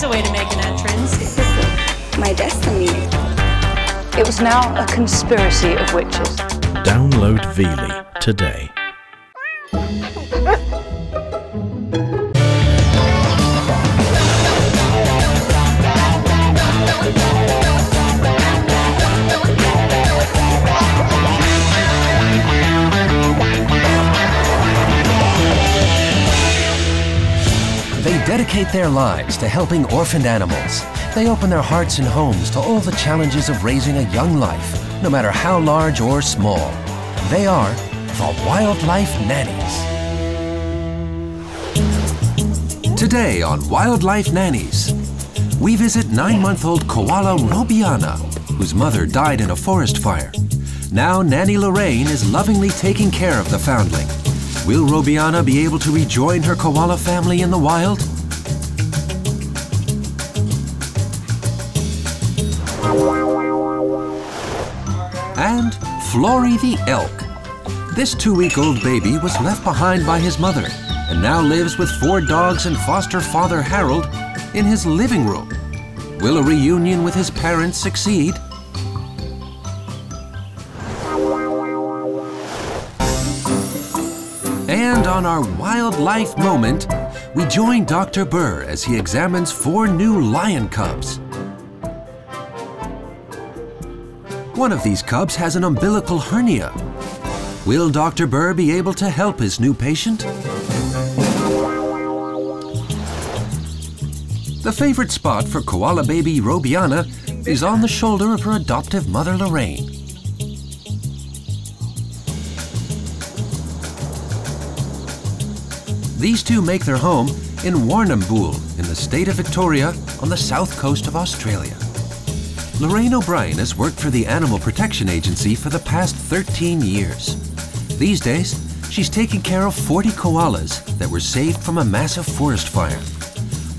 there's a way to make an entrance. This is my destiny. It was now a conspiracy of witches. Download Veely today. They dedicate their lives to helping orphaned animals. They open their hearts and homes to all the challenges of raising a young life, no matter how large or small. They are the Wildlife Nannies. Today on Wildlife Nannies, we visit 9-month-old koala Robiana, whose mother died in a forest fire. Now Nanny Lorraine is lovingly taking care of the foundling. Will Robiana be able to rejoin her koala family in the wild? And Flory the elk. This 2-week-old baby was left behind by his mother and now lives with 4 dogs and foster father Harold in his living room. Will a reunion with his parents succeed? And on our wildlife moment, we join Dr. Burr as he examines 4 new lion cubs. One of these cubs has an umbilical hernia. Will Dr. Burr be able to help his new patient? The favorite spot for koala baby Robiana is on the shoulder of her adoptive mother Lorraine. These two make their home in Warrnambool in the state of Victoria on the south coast of Australia. Lorraine O'Brien has worked for the Animal Protection Agency for the past 13 years. These days, she's taking care of 40 koalas that were saved from a massive forest fire.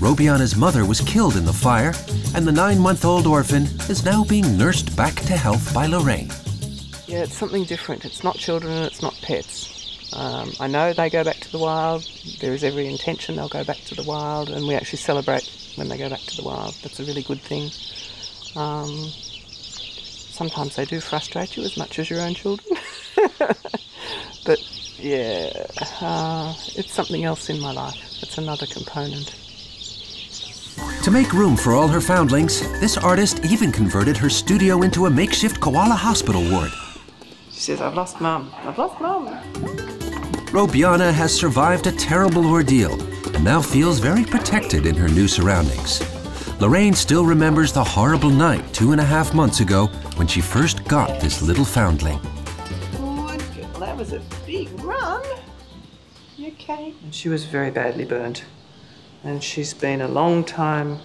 Robiana's mother was killed in the fire, and the 9-month-old orphan is now being nursed back to health by Lorraine. Yeah, it's something different. It's not children and it's not pets. I know they go back to the wild. There is every intention they'll go back to the wild, and we actually celebrate when they go back to the wild. That's a really good thing. Sometimes they do frustrate you as much as your own children. But yeah, it's something else in my life. It's another component. To make room for all her foundlings, this artist even converted her studio into a makeshift koala hospital ward. She says, I've lost Mum. I've lost Mum. Robiana has survived a terrible ordeal and now feels very protected in her new surroundings. Lorraine still remembers the horrible night 2.5 months ago when she first got this little foundling. Good girl, that was a big run. You okay? And she was very badly burned. And she's been a long time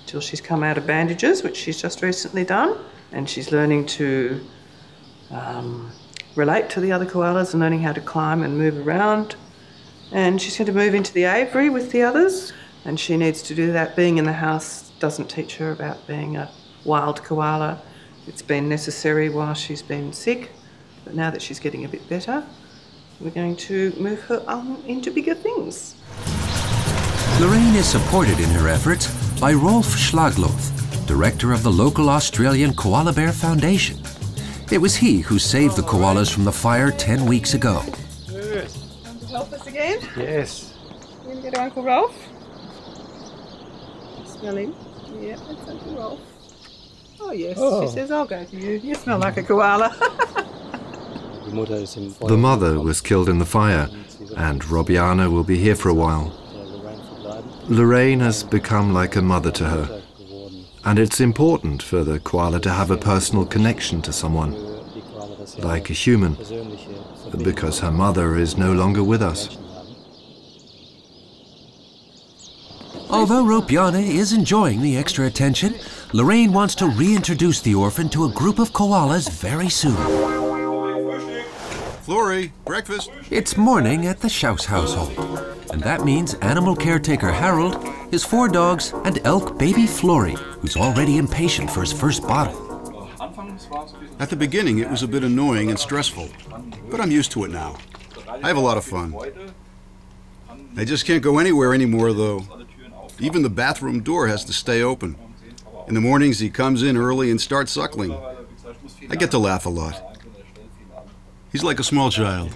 till she's come out of bandages, which she's just recently done. And she's learning to relate to the other koalas and learning how to climb and move around. And she's going to move into the aviary with the others. And she needs to do that. Being in the house doesn't teach her about being a wild koala. It's been necessary while she's been sick. But now that she's getting a bit better, we're going to move her on into bigger things. Lorraine is supported in her efforts by Rolf Schlagloth, director of the local Australian Koala Bear Foundation. It was he who saved the koalas from the fire 10 weeks ago. Good. Want to help us again? Yes. You want to go to Uncle Rolf? Smell him? Yeah, that's Uncle Rolf. Oh yes, Oh. She says, I'll go to you. You smell like a koala. The mother was killed in the fire, and Robiana will be here for a while. Lorraine has become like a mother to her, and it's important for the koala to have a personal connection to someone, like a human, because her mother is no longer with us. Although Robiana is enjoying the extra attention, Lorraine wants to reintroduce the orphan to a group of koalas very soon. Flory, breakfast. It's morning at the Schaus household, and that means animal caretaker Harold, his 4 dogs, and elk baby Flory, who's already impatient for his first bottle. At the beginning, it was a bit annoying and stressful, but I'm used to it now. I have a lot of fun. I just can't go anywhere anymore, though. Even the bathroom door has to stay open. In the mornings, he comes in early and starts suckling. I get to laugh a lot. He's like a small child.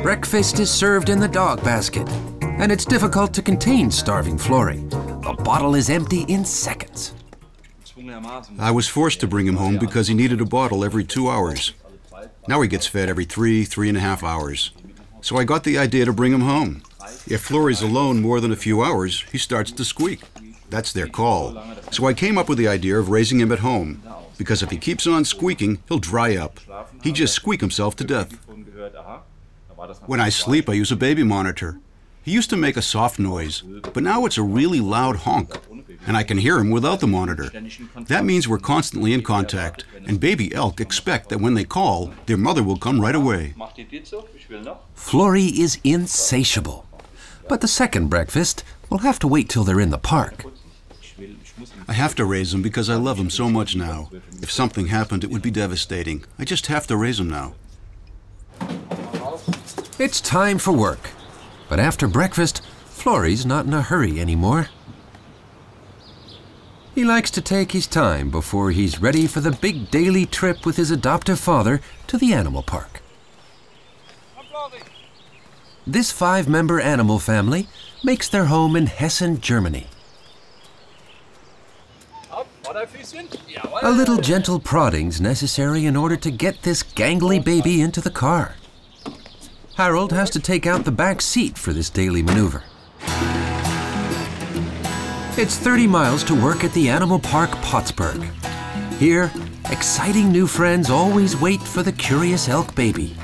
Breakfast is served in the dog basket, and it's difficult to contain starving Flory. The bottle is empty in seconds. I was forced to bring him home because he needed a bottle every 2 hours. Now he gets fed every 3.5 hours. So I got the idea to bring him home. If Flory's alone more than a few hours, he starts to squeak. That's their call. So I came up with the idea of raising him at home, because if he keeps on squeaking, he'll dry up. He'd just squeak himself to death. When I sleep, I use a baby monitor. He used to make a soft noise, but now it's a really loud honk, and I can hear him without the monitor. That means we're constantly in contact, and baby elk expect that when they call, their mother will come right away. Flory is insatiable, but the second breakfast will have to wait till they're in the park. I have to raise him because I love him so much now. If something happened, it would be devastating. I just have to raise him now. It's time for work, but after breakfast, Flory's not in a hurry anymore. He likes to take his time before he's ready for the big daily trip with his adoptive father to the animal park. This 5-member animal family makes their home in Hessen, Germany. A little gentle prodding's necessary in order to get this gangly baby into the car. Harold has to take out the back seat for this daily maneuver. It's 30 miles to work at the Animal Park Pottsburg. Here, exciting new friends always wait for the curious elk baby.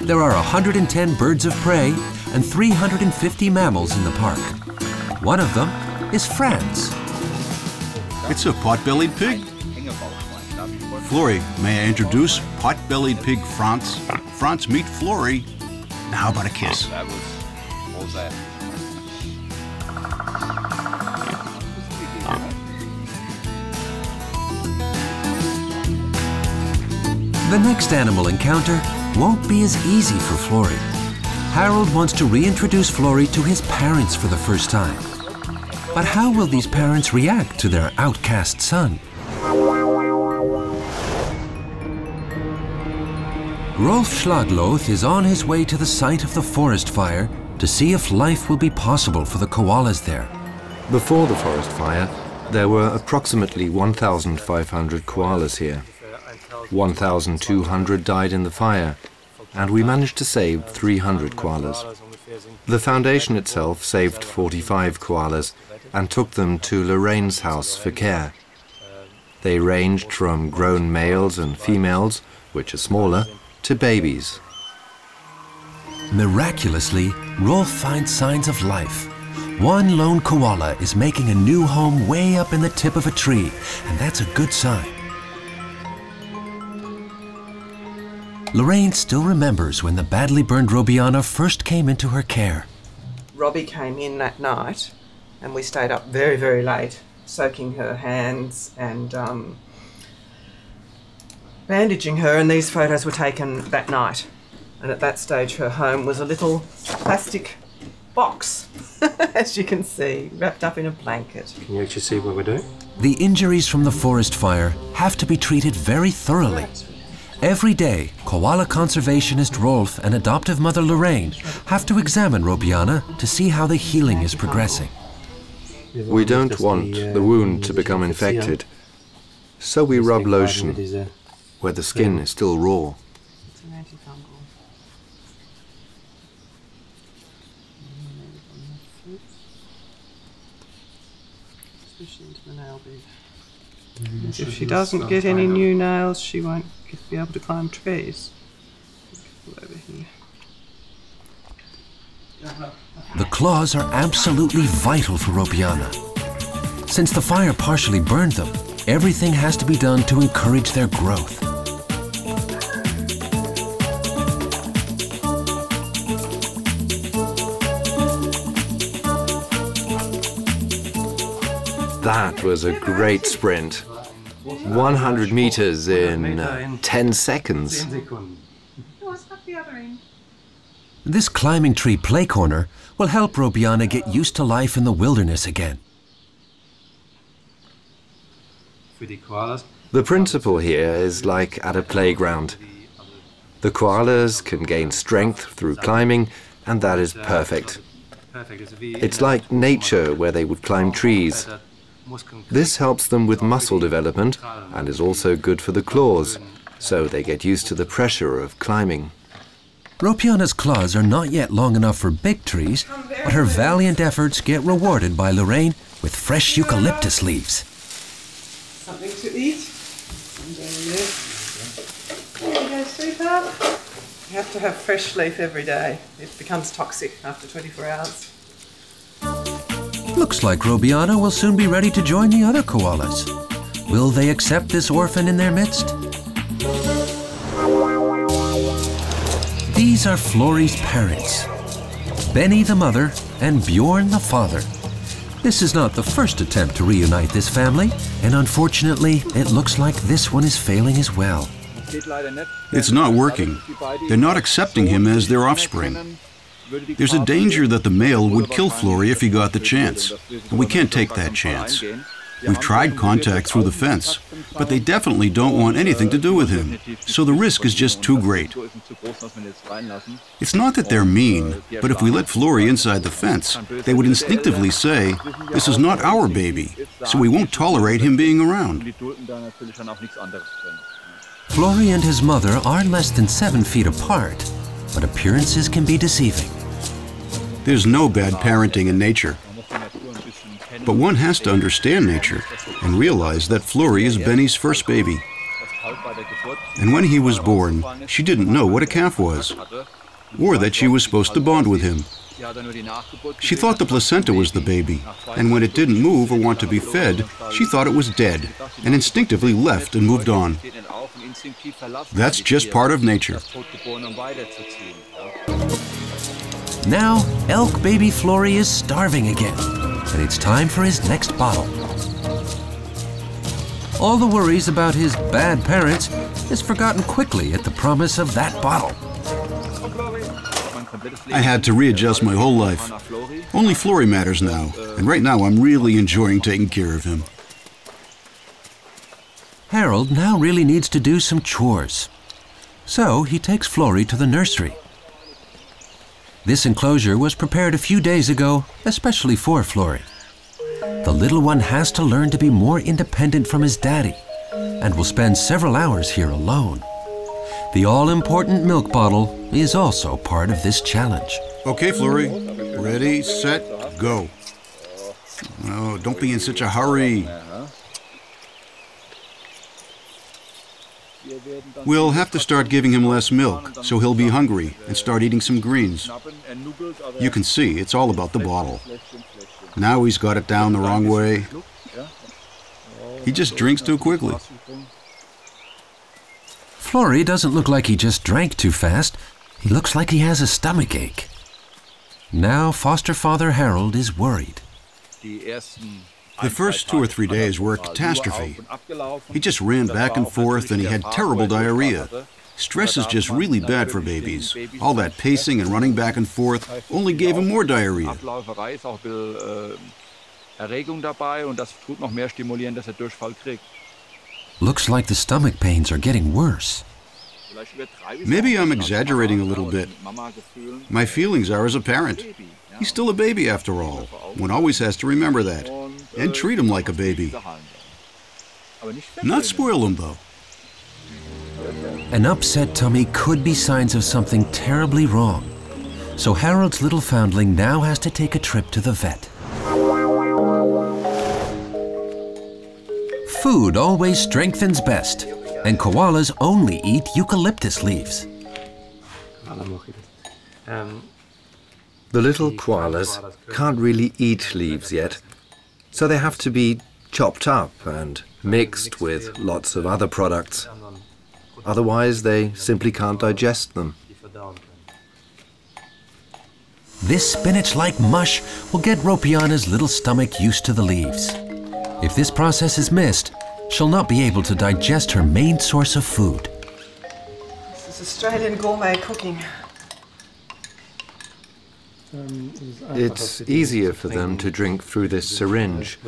There are 110 birds of prey and 350 mammals in the park. One of them is Franz. It's a pot-bellied pig. Flory, may I introduce pot-bellied pig Franz? Franz, meet Flory. Now how about a kiss? The next animal encounter won't be as easy for Flory. Harold wants to reintroduce Flory to his parents for the first time. But how will these parents react to their outcast son? Rolf Schlagloth is on his way to the site of the forest fire to see if life will be possible for the koalas there. Before the forest fire, there were approximately 1,500 koalas here. 1,200 died in the fire, and we managed to save 300 koalas. The foundation itself saved 45 koalas and took them to Lorraine's house for care. They ranged from grown males and females, which are smaller, to babies. Miraculously, Rolf finds signs of life. One lone koala is making a new home way up in the tip of a tree, and that's a good sign. Lorraine still remembers when the badly burned Robiana first came into her care. Robbie came in that night and we stayed up very, very late, soaking her hands and bandaging her, and these photos were taken that night. And at that stage her home was a little plastic box, as you can see, wrapped up in a blanket. Can you actually see what we're doing? The injuries from the forest fire have to be treated very thoroughly. Every day, koala conservationist Rolf and adoptive mother Lorraine have to examine Robiana to see how the healing is progressing. We don't want the wound to become infected, so we rub lotion where the skin is still raw. It's an antifungal. Especially into the nail bed. If she doesn't get any new nails, she won't be able to climb trees. Over here. The claws are absolutely vital for Robiana. Since the fire partially burned them, everything has to be done to encourage their growth. That was a great sprint. 100 meters in 10 seconds. the other end. This climbing tree play corner will help Robiana get used to life in the wilderness again. The principle here is like at a playground. The koalas can gain strength through climbing, and that is perfect. It's like nature where they would climb trees. This helps them with muscle development and is also good for the claws, so they get used to the pressure of climbing. Ropiana's claws are not yet long enough for big trees, but her valiant efforts get rewarded by Lorraine with fresh eucalyptus leaves. Something to eat. There you go, sweetheart. You have to have fresh leaf every day. It becomes toxic after 24 hours. Looks like Robiana will soon be ready to join the other koalas. Will they accept this orphan in their midst? These are Florrie's parents, Benny the mother and Bjorn the father. This is not the first attempt to reunite this family, and unfortunately, it looks like this one is failing as well. It's not working. They're not accepting him as their offspring. There's a danger that the male would kill Florrie if he got the chance, and we can't take that chance. We've tried contact through the fence, but they definitely don't want anything to do with him, so the risk is just too great. It's not that they're mean, but if we let Florrie inside the fence, they would instinctively say, "This is not our baby, so we won't tolerate him being around." Florrie and his mother are less than 7 feet apart, but appearances can be deceiving. There's no bad parenting in nature. But one has to understand nature and realize that Florrie is Benny's first baby. And when he was born, she didn't know what a calf was, or that she was supposed to bond with him. She thought the placenta was the baby, and when it didn't move or want to be fed, she thought it was dead, and instinctively left and moved on. That's just part of nature. Now, elk baby Florrie is starving again, and it's time for his next bottle. All the worries about his bad parents is forgotten quickly at the promise of that bottle. I had to readjust my whole life. Only Florrie matters now, and right now I'm really enjoying taking care of him. Harold now really needs to do some chores. So he takes Florrie to the nursery. This enclosure was prepared a few days ago, especially for Florrie. The little one has to learn to be more independent from his daddy, and will spend several hours here alone. The all-important milk bottle is also part of this challenge. Okay, Florrie. Ready, set, go. Oh, don't be in such a hurry. We'll have to start giving him less milk, so he'll be hungry and start eating some greens. You can see it's all about the bottle. Now he's got it down the wrong way. He just drinks too quickly. Florrie doesn't look like he just drank too fast. He looks like he has a stomach ache. Now foster father Harold is worried. The first 2 or 3 days were a catastrophe. He just ran back and forth and he had terrible diarrhea. Stress is just really bad for babies. All that pacing and running back and forth only gave him more diarrhea. Looks like the stomach pains are getting worse. Maybe I'm exaggerating a little bit. My feelings are as a parent. He's still a baby after all. One always has to remember that. And treat him like a baby. Not spoil him, though. An upset tummy could be signs of something terribly wrong. So Harold's little foundling now has to take a trip to the vet. Food always strengthens best, and koalas only eat eucalyptus leaves. The little koalas can't really eat leaves yet, so they have to be chopped up and mixed with lots of other products. Otherwise, they simply can't digest them. This spinach-like mush will get Ropiana's little stomach used to the leaves. If this process is missed, she'll not be able to digest her main source of food. This is It's Australian gourmet cooking. It's easier for them to drink through this syringe.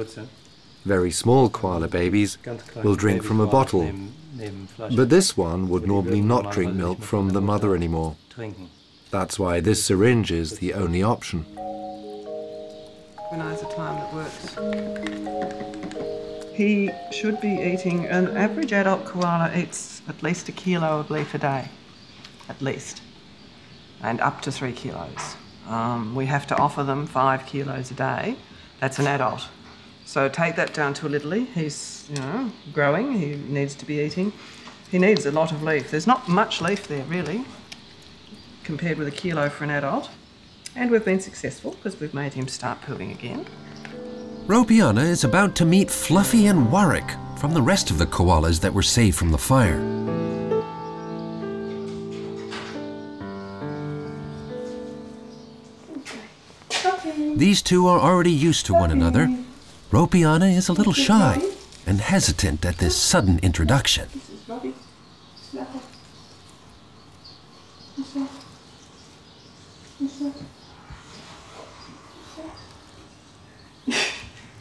Very small koala babies will drink from a bottle, but this one would normally not drink milk from the mother anymore. That's why this syringe is the only option. Organise a time that works. He should be eating, an average adult koala eats at least 1 kilo of leaf a day, at least, and up to 3 kilos. We have to offer them 5 kilos a day. That's an adult. So take that down to a littlie. He's, growing. He needs to be eating. He needs a lot of leaf. There's not much leaf there, really, compared with 1 kilo for an adult. And we've been successful because we've made him start pooing again. Ropiana is about to meet Fluffy and Warwick from the rest of the koalas that were saved from the fire. These two are already used to one another. Ropiana is a little shy and hesitant at this sudden introduction.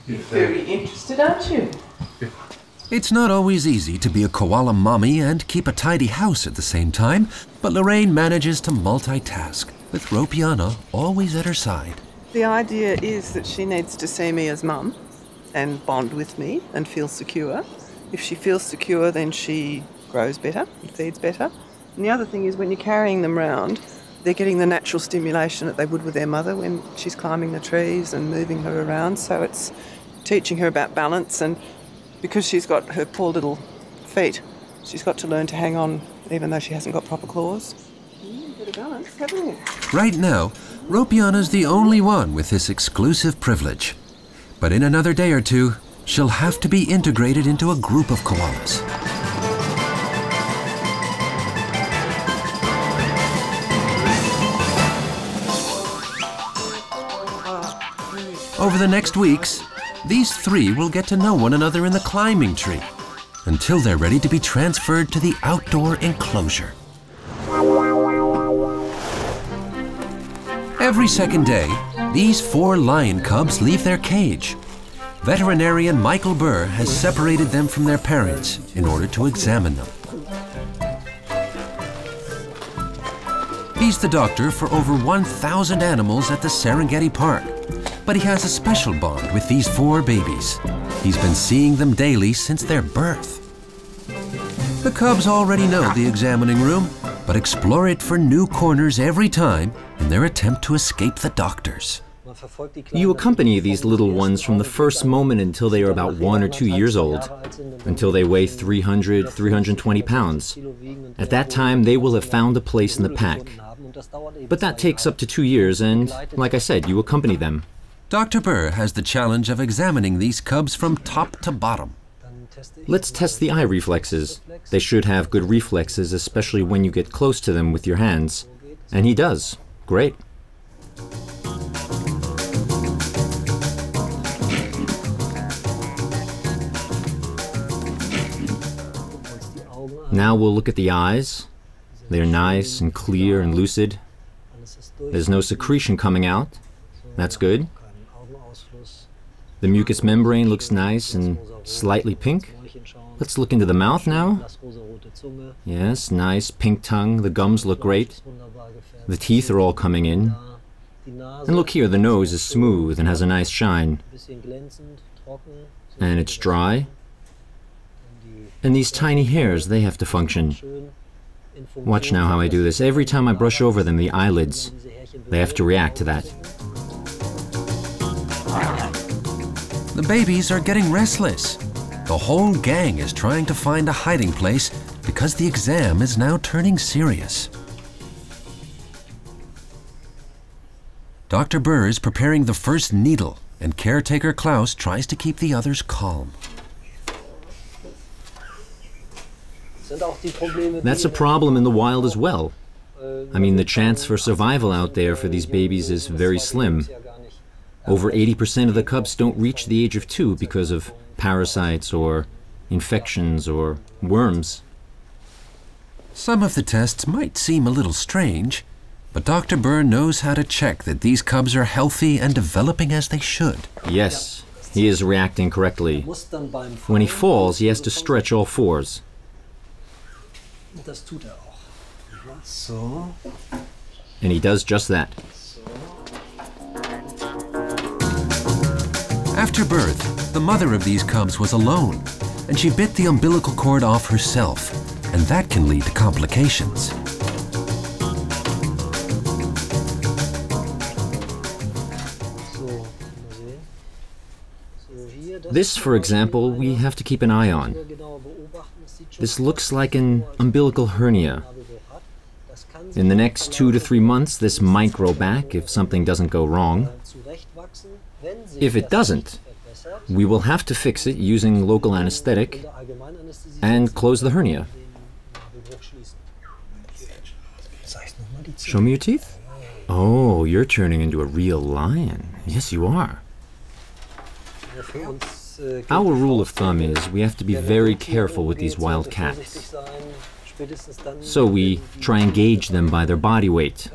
You're very interested, aren't you? It's not always easy to be a koala mommy and keep a tidy house at the same time, but Lorraine manages to multitask, with Ropiana always at her side. The idea is that she needs to see me as mum and bond with me and feel secure. If she feels secure, then she grows better and feeds better. And the other thing is when you're carrying them around, they're getting the natural stimulation that they would with their mother when she's climbing the trees and moving her around. So it's teaching her about balance, and because she's got her poor little feet, she's got to learn to hang on even though she hasn't got proper claws. Bit of balance, haven't you? Right now, Ropiana's the only one with this exclusive privilege. But in another day or two, she'll have to be integrated into a group of koalas. Over the next weeks, these three will get to know one another in the climbing tree until they're ready to be transferred to the outdoor enclosure. Every second day, these 4 lion cubs leave their cage. Veterinarian Michael Burr has separated them from their parents in order to examine them. He's the doctor for over 1,000 animals at the Serengeti Park, but he has a special bond with these 4 babies. He's been seeing them daily since their birth. The cubs already know the examining room, but explore it for new corners every time in their attempt to escape the doctors. You accompany these little ones from the first moment until they are about 1 or 2 years old, until they weigh 300, 320 pounds. At that time, they will have found a place in the pack. But that takes up to 2 years, and like I said, you accompany them. Dr. Burr has the challenge of examining these cubs from top to bottom. Let's test the eye reflexes. They should have good reflexes, especially when you get close to them with your hands. And he does. Great. Now we'll look at the eyes. They're nice and clear and lucid. There's no secretion coming out. That's good. The mucous membrane looks nice and slightly pink. Let's look into the mouth now. Yes, nice pink tongue. The gums look great. The teeth are all coming in. And look here, the nose is smooth and has a nice shine. And it's dry. And these tiny hairs, they have to function. Watch now how I do this. Every time I brush over them, the eyelids, they have to react to that. The babies are getting restless. The whole gang is trying to find a hiding place because the exam is now turning serious. Dr. Burr is preparing the first needle, and caretaker Klaus tries to keep the others calm. That's a problem in the wild as well. I mean, the chance for survival out there for these babies is very slim. Over 80% of the cubs don't reach the age of 2 because of parasites or infections or worms. Some of the tests might seem a little strange, but Dr. Burr knows how to check that these cubs are healthy and developing as they should. Yes, he is reacting correctly. When he falls, he has to stretch all fours. And he does just that. After birth, the mother of these cubs was alone, and she bit the umbilical cord off herself, and that can lead to complications. This, for example, we have to keep an eye on. This looks like an umbilical hernia. In the next 2 to 3 months, this might grow back if something doesn't go wrong. If it doesn't, we will have to fix it using local anesthetic and close the hernia. Show me your teeth. Oh, you're turning into a real lion. Yes, you are. Our rule of thumb is we have to be very careful with these wild cats. So we try and gauge them by their body weight.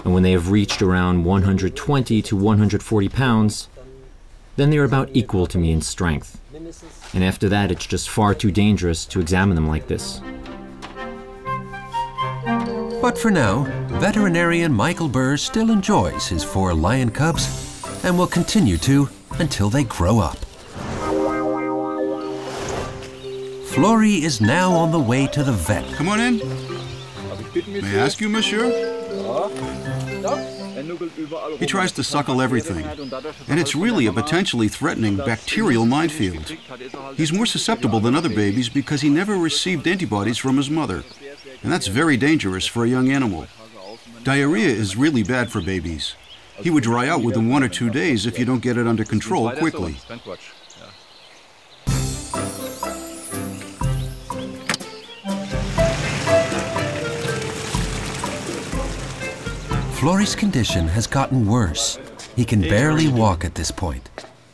And when they have reached around 120 to 140 pounds, then they're about equal to me in strength. And after that, it's just far too dangerous to examine them like this. But for now, veterinarian Michael Burr still enjoys his 4 lion cubs and will continue to until they grow up. Flory is now on the way to the vet. Come on in. May I ask you, monsieur? He tries to suckle everything, and it's really a potentially threatening bacterial minefield. He's more susceptible than other babies because he never received antibodies from his mother, and that's very dangerous for a young animal. Diarrhea is really bad for babies. He would dry out within 1 or 2 days if you don't get it under control quickly. Flory's condition has gotten worse. He can barely walk at this point.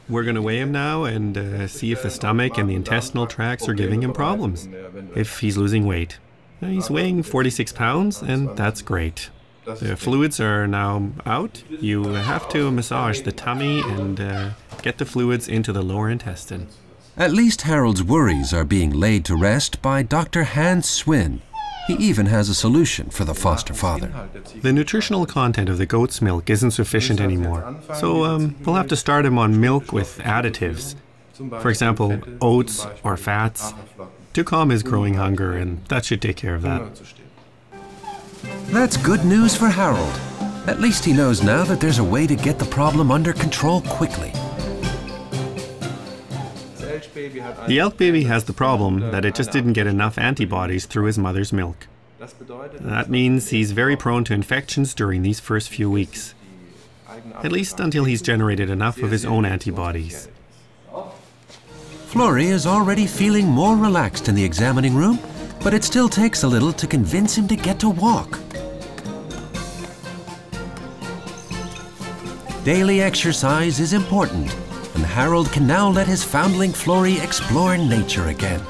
We're going to weigh him now and see if the stomach and the intestinal tracts are giving him problems, if he's losing weight. He's weighing 46 pounds, and that's great. The fluids are now out. You have to massage the tummy and get the fluids into the lower intestine. At least Harold's worries are being laid to rest by Dr. Hans Swin. He even has a solution for the foster father. The nutritional content of the goat's milk isn't sufficient anymore, so we'll have to start him on milk with additives. For example, oats or fats, to calm his growing hunger, and that should take care of that. That's good news for Harold. At least he knows now that there's a way to get the problem under control quickly. The elk baby has the problem that it just didn't get enough antibodies through his mother's milk. That means he's very prone to infections during these first few weeks, at least until he's generated enough of his own antibodies. Flory is already feeling more relaxed in the examining room, but it still takes a little to convince him to get to walk. Daily exercise is important, and Harold can now let his foundling Flory explore nature again.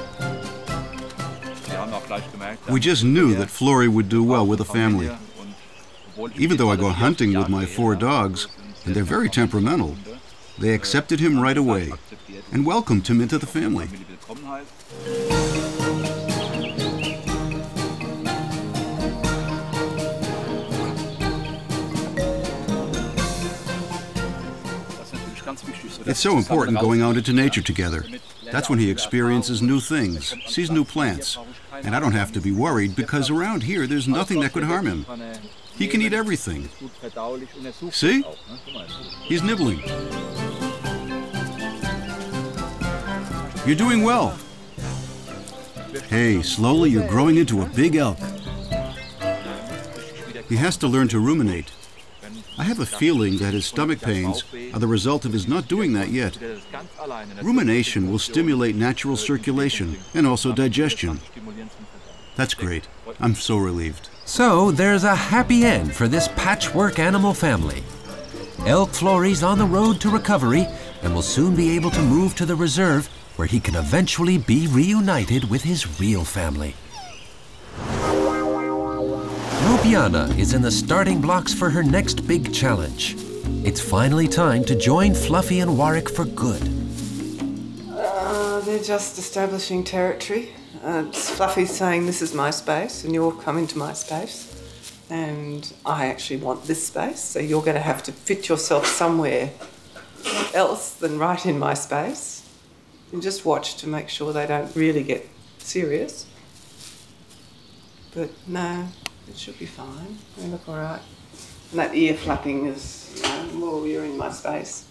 We just knew that Flory would do well with a family. Even though I go hunting with my 4 dogs, and they're very temperamental, they accepted him right away and welcomed him into the family. It's so important going out into nature together. That's when he experiences new things, sees new plants. And I don't have to be worried because around here there's nothing that could harm him. He can eat everything. See? He's nibbling. You're doing well. Hey, slowly you're growing into a big elk. He has to learn to ruminate. I have a feeling that his stomach pains are the result of his not doing that yet. Rumination will stimulate natural circulation and also digestion. That's great. I'm so relieved. So there's a happy end for this patchwork animal family. Elk Flory's on the road to recovery and will soon be able to move to the reserve where he can eventually be reunited with his real family. Ropiana is in the starting blocks for her next big challenge. It's finally time to join Fluffy and Warwick for good. They're just establishing territory. Fluffy's saying, this is my space and you'll come into my space. And I actually want this space, so you're going to have to fit yourself somewhere else than right in my space. And just watch to make sure they don't really get serious. But no, it should be fine. They look all right. And that ear flapping is, well, you're in my space.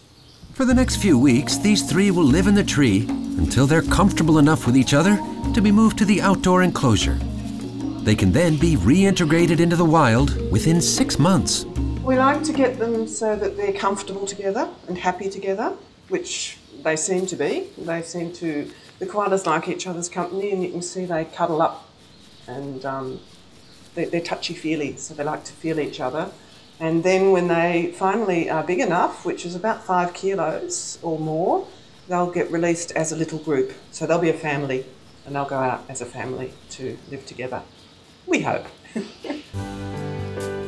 For the next few weeks, these three will live in the tree until they're comfortable enough with each other to be moved to the outdoor enclosure. They can then be reintegrated into the wild within 6 months. We like to get them so that they're comfortable together and happy together, which they seem to be. The koalas like each other's company, and you can see they cuddle up and they're touchy-feely, so they like to feel each other. And then when they finally are big enough, which is about 5 kilos or more, they'll get released as a little group. So they'll be a family, and they'll go out as a family to live together. We hope.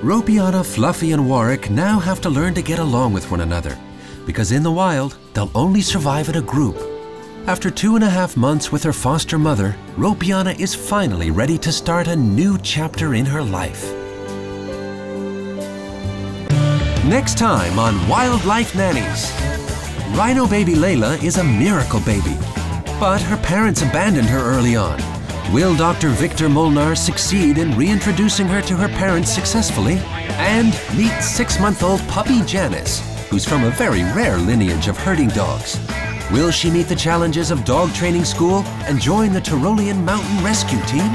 Ropiana, Fluffy and Warwick now have to learn to get along with one another, because in the wild, they'll only survive in a group. After 2.5 months with her foster mother, Ropiana is finally ready to start a new chapter in her life. Next time on Wildlife Nannies. Rhino baby Layla is a miracle baby, but her parents abandoned her early on. Will Dr. Victor Molnar succeed in reintroducing her to her parents successfully? And meet 6-month-old puppy Janice, who's from a very rare lineage of herding dogs. Will she meet the challenges of dog training school and join the Tyrolean Mountain Rescue Team?